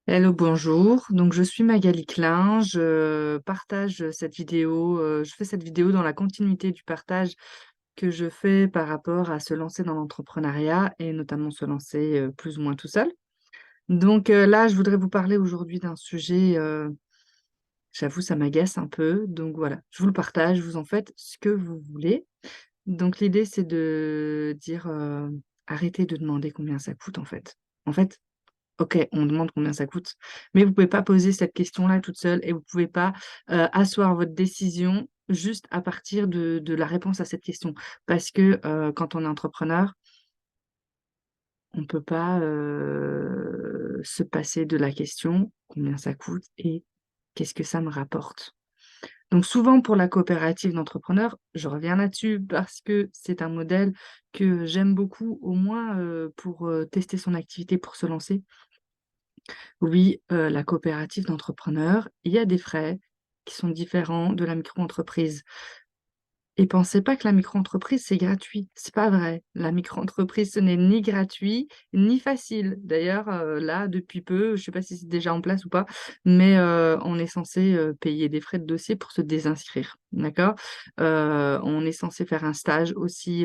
Hello, bonjour. Donc, je suis Magali Klein. Je partage cette vidéo. Je fais cette vidéo dans la continuité du partage que je fais par rapport à se lancer dans l'entrepreneuriat et notamment se lancer plus ou moins tout seul. Donc, là, je voudrais vous parler aujourd'hui d'un sujet, j'avoue, ça m'agace un peu. Donc, voilà, je vous le partage. Vous en faites ce que vous voulez. Donc, l'idée, c'est de dire arrêtez de demander combien ça coûte, en fait. En fait, OK, on demande combien ça coûte, mais vous pouvez pas poser cette question-là toute seule et vous pouvez pas, asseoir votre décision juste à partir de la réponse à cette question. Parce que, quand on est entrepreneur, on peut pas, se passer de la question: «Combien ça coûte?» et «Qu'est-ce que ça me rapporte?» Donc souvent pour la coopérative d'entrepreneurs, je reviens là-dessus parce que c'est un modèle que j'aime beaucoup, au moins, pour, tester son activité, pour se lancer. Oui, la coopérative d'entrepreneurs, il y a des frais qui sont différents de la micro-entreprise. Et pensez pas que la micro-entreprise, c'est gratuit. C'est pas vrai. La micro-entreprise, ce n'est ni gratuit, ni facile. D'ailleurs, là, depuis peu, je sais pas si c'est déjà en place ou pas, mais on est censé, payer des frais de dossier pour se désinscrire, d'accord? On est censé faire un stage aussi,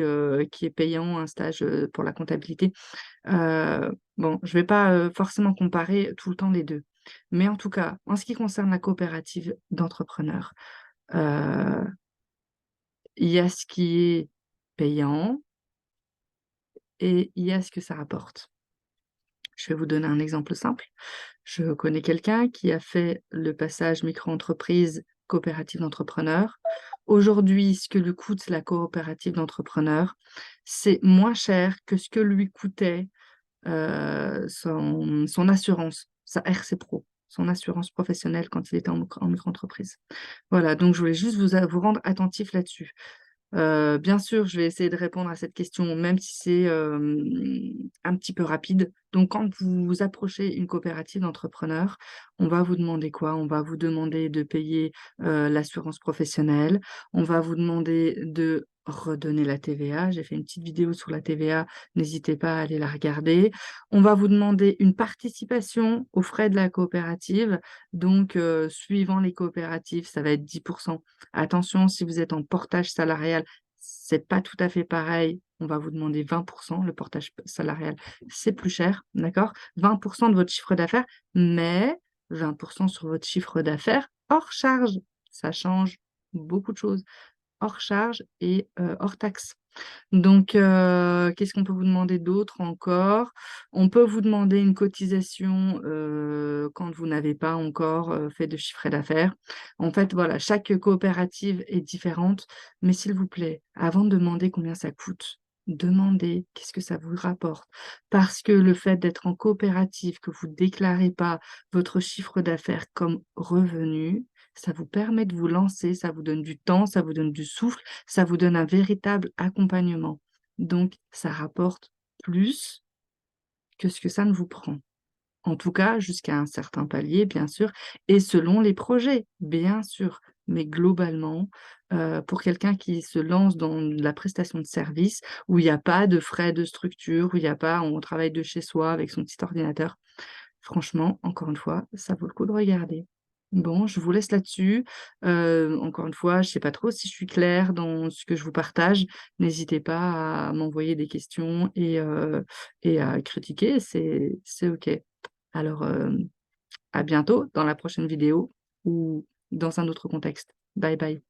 qui est payant, un stage, pour la comptabilité. Bon, je vais pas, forcément comparer tout le temps les 2. Mais en tout cas, en ce qui concerne la coopérative d'entrepreneurs, heu, il y a ce qui est payant et il y a ce que ça rapporte. Je vais vous donner un exemple simple. Je connais quelqu'un qui a fait le passage micro-entreprise, coopérative d'entrepreneurs. Aujourd'hui, ce que lui coûte la coopérative d'entrepreneurs, c'est moins cher que ce que lui coûtait son assurance, sa RC Pro, son assurance professionnelle quand il était en micro-entreprise. Voilà, donc je voulais juste vous rendre attentif là-dessus. Bien sûr, je vais essayer de répondre à cette question, même si c'est, un petit peu rapide. Donc quand vous approchez une coopérative d'entrepreneurs, on va vous demander quoi? On va vous demander de payer, l'assurance professionnelle. On va vous demander de redonner la TVA. J'ai fait une petite vidéo sur la TVA, n'hésitez pas à aller la regarder. On va vous demander une participation aux frais de la coopérative. Donc, suivant les coopératives, ça va être 10%. Attention, si vous êtes en portage salarial, c'est pas tout à fait pareil. On va vous demander 20%. Le portage salarial, c'est plus cher, d'accord? 20% de votre chiffre d'affaires, mais 20% sur votre chiffre d'affaires hors charge. Ça change beaucoup de choses. Hors charge et hors taxe. Donc, qu'est-ce qu'on peut vous demander d'autre encore? On peut vous demander une cotisation, quand vous n'avez pas encore, fait de chiffre d'affaires. En fait, voilà, chaque coopérative est différente, mais s'il vous plaît, avant de demander combien ça coûte, demandez qu'est-ce que ça vous rapporte. Parce que le fait d'être en coopérative, que vous déclarez pas votre chiffre d'affaires comme revenu, ça vous permet de vous lancer, ça vous donne du temps, ça vous donne du souffle, ça vous donne un véritable accompagnement. Donc ça rapporte plus que ce que ça ne vous prend. En tout cas, jusqu'à un certain palier, bien sûr, et selon les projets, bien sûr. Mais globalement, pour quelqu'un qui se lance dans la prestation de service, où il y a pas de frais de structure, où il y a pas on travaille de chez soi avec son petit ordinateur, franchement, encore une fois, ça vaut le coup de regarder. Bon, je vous laisse là-dessus. Encore une fois, je sais pas trop si je suis claire dans ce que je vous partage. N'hésitez pas à m'envoyer des questions et à critiquer, c'est OK. Alors, à bientôt dans la prochaine vidéo ou dans un autre contexte. Bye bye.